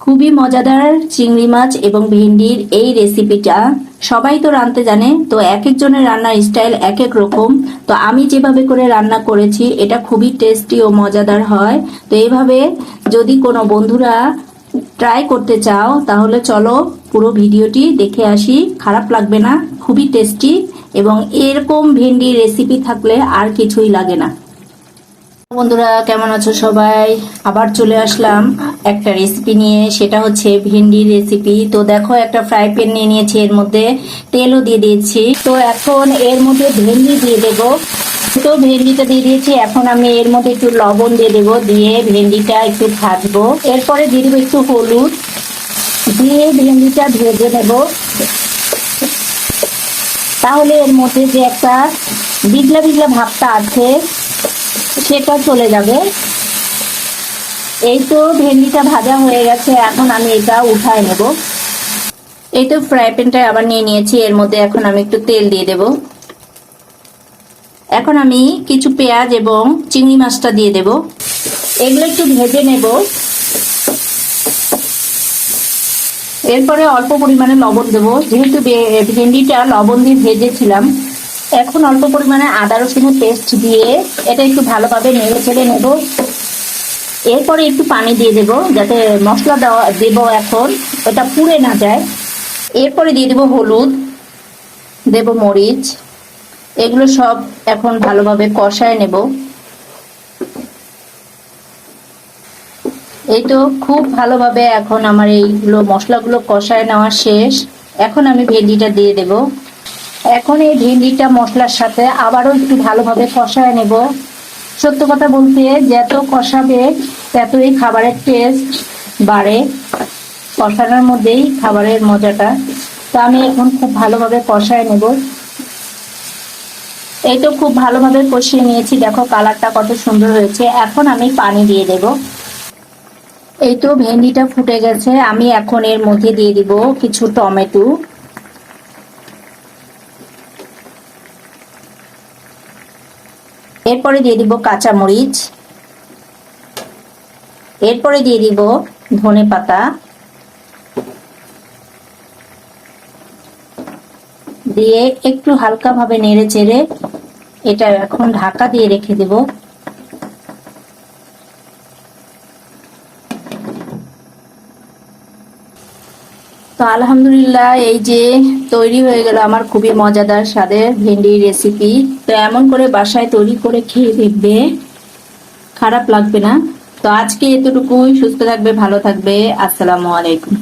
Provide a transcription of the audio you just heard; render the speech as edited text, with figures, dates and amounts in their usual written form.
খুবই মজাদার চিংড়ি মাছ এবং ভেন্ডির এই রেসিপিটা সবাই তো রাঁধতে জানে, তো এক একজনের রান্নার স্টাইল এক এক রকম। তো আমি যেভাবে করে রান্না করেছি এটা খুবই টেস্টি ও মজাদার হয়। তো এইভাবে যদি কোনো বন্ধুরা ট্রাই করতে চাও তাহলে চলো পুরো ভিডিওটি দেখে আসি, খারাপ লাগবে না, খুবই টেস্টি এবং এরকম ভেন্ডির রেসিপি থাকলে আর কিছুই লাগে না। বন্ধুরা কেমন আছো সবাই? আবার চলে আসলাম একটা রেসিপি নিয়ে, সেটা হচ্ছে ভেন্ডির রেসিপি। তো দেখো একটা ফ্রাই প্যান নিয়ে নিয়েছি, এর মধ্যে তেলও দিয়ে দিয়েছি। তো এখন এর মধ্যে ভেন্ডি দিয়ে দেবো। তো ভেন্ডিটা দিয়ে দিয়েছি, এখন আমি এর মধ্যে একটু লবণ দিয়ে দেবো, দিয়ে ভেন্ডিটা একটু ভাজবো। এরপরে দিয়ে দেবো একটু হলুদ, দিয়ে ভেন্ডিটা ভেজে নেবো। তাহলে এর মধ্যে যে একটা বিগলা বিগলা ভাবটা আছে সেটা চলে যাবে। এই তো ভেন্ডিটা ভাজা হয়ে গেছে, এখন আমি এটা উঠায় নেব। এই তো ফ্রাই প্যানটা আবার নিয়ে নিয়েছি, এর মধ্যে এখন আমি একটু তেল দিয়ে দেব। এখন আমি কিছু পেঁয়াজ এবং চিংড়ি মাছটা দিয়ে দেব, এগুলো একটু ভেজে নেব। এরপরে অল্প পরিমাণে লবণ দেব, যেহেতু ভেন্ডিটা লবণ দিয়ে ভেজেছিলাম। এখন অল্প পরিমাণে আদা রসুনের পেস্ট দিয়ে এটা একটু ভালোভাবে নেড়ে চেড়ে নেব। এরপরে একটু পানি দিয়ে দেব, যাতে মশলা দেব এখন এটা পুড়ে না যায়। এরপরে দিয়ে দেব হলুদ, দেব মরিচ, এগুলো সব এখন ভালোভাবে কষায় নেব। এই তো খুব ভালোভাবে এখন আমার এইগুলো মশলাগুলো কষায় নেওয়া শেষ। এখন আমি ভেন্ডিটা দিয়ে দেব। এখন এই ভেন্ডিটা মশলার সাথে আবারও একটু ভালোভাবে কষায় নেব। সত্য কথা বলতে যত কষাবে ততই খাবারের টেস্ট বাড়ে, কষানোর মধ্যেই খাবারের মজাটা। তো আমি এখন খুব ভালোভাবে কষায় নেব। এই তো খুব ভালোভাবে কষিয়ে নিয়েছি, দেখো কালারটা কত সুন্দর হয়েছে। এখন আমি পানি দিয়ে দেব। এই তো ভেন্ডিটা ফুটে গেছে, আমি এখন এর মধ্যে দিয়ে দিব কিছু টমেটো, এরপরে দিয়ে দিব কাঁচামরিচ, এরপরে দিয়ে দিব ধনেপাতা, দিয়ে একটু হালকা ভাবে নেড়ে চেড়ে এটা এখন ঢাকা দিয়ে রেখে দেব। তো আলহামদুলিল্লাহ, এই যে তৈরি হয়ে গেল আমার খুবই মজাদার স্বাদের ভেন্ডির রেসিপি। তো এমন করে বাসায় তৈরি করে খেয়ে দেখবে, খারাপ লাগবে না। তো আজকে এতটুকুই, সুস্থ থাকবে, ভালো থাকবে। আসসালামু আলাইকুম।